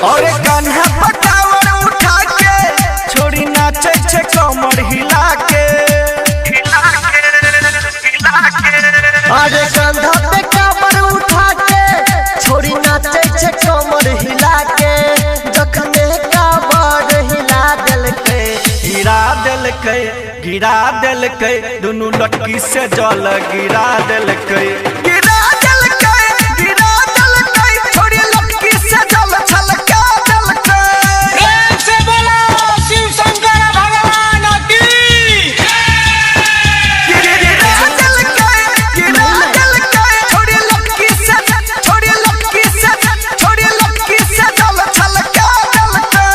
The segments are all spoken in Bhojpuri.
और कान्हा पटावर उठा के छोड़ी नाचे छे कमर हिला के। अरे कंधा पे काबर उठा के छोड़ी नाचे छे कमर हिला के। जखने काबर हिला देलकै गिरा देलकै दुनू लटकी से जल गिरा देलकै छोड़ी लटकी से जल छलका देलकै। प्रेम से बोलो शिव शंकर भगवान की। गिरा देलकै छोड़ी लटकी से जल छलका देलकै।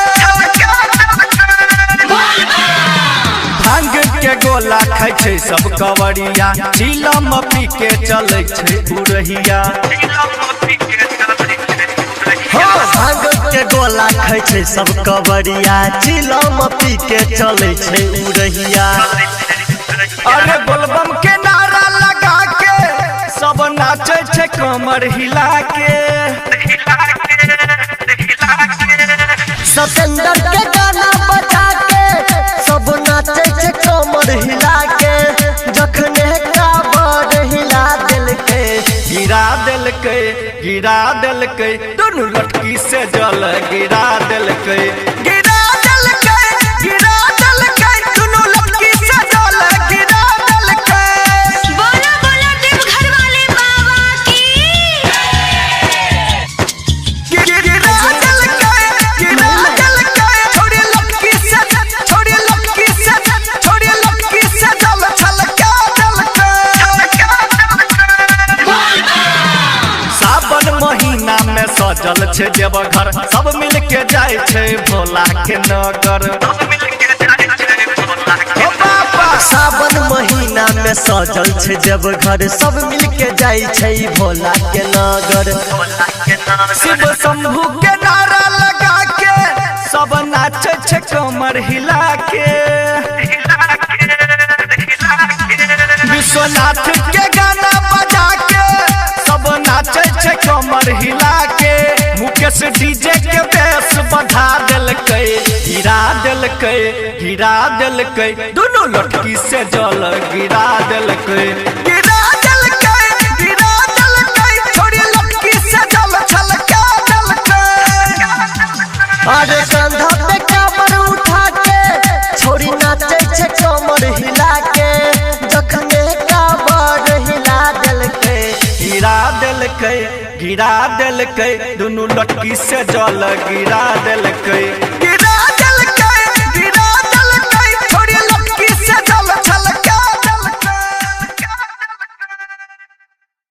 भांग के गोला खाइ छै सब कवरिया चिलम पी के चलै छै उरहिया। भांग के गोला खाइ छै सब कवरिया चिलम पी के चलै छै उरहिया। अरे बोलबम के नारा लगा के सब नाचे छै कमर हिला के। सतेंद्र के गाना बजा के सब नाचे छै कमर हिला के। जखने काबर हिला देलकै गिरा देलकै दुनू लटकी से जल गिरा देलकै दुनू लटकी से जल गिरा देलकै। बोलो बोलो देव घर वाले बाबा की। गिरा देलकै छोड़ी लटकी से जल छलका देलकै। सावन महीना में सजल छै देवघर सब मिल के जाय छै भोला के नगर। सावन महीना में सजल छै देवघर सब मिल के जाय छै भोला के नगर। शिव शंभू के नारा लगा के सब नाचे छै कमर हिला के। विश्वनाथ के गाना बजा के सब नाचे छै कमर हिला के। मुकेश डीजे के बेस बढ़ा देलकै गिरा देलकै दुनू लटकी से जल गिरा देलकै छोड़ी लटकी से जल छलका देलकै। अरे कंधा पे काबर उठा के छोड़ी नाचे छै कमर हिला के। जखने काबर हिला देलकै गिरा देलकै दुनू लटकी से जल गिरा देलकै।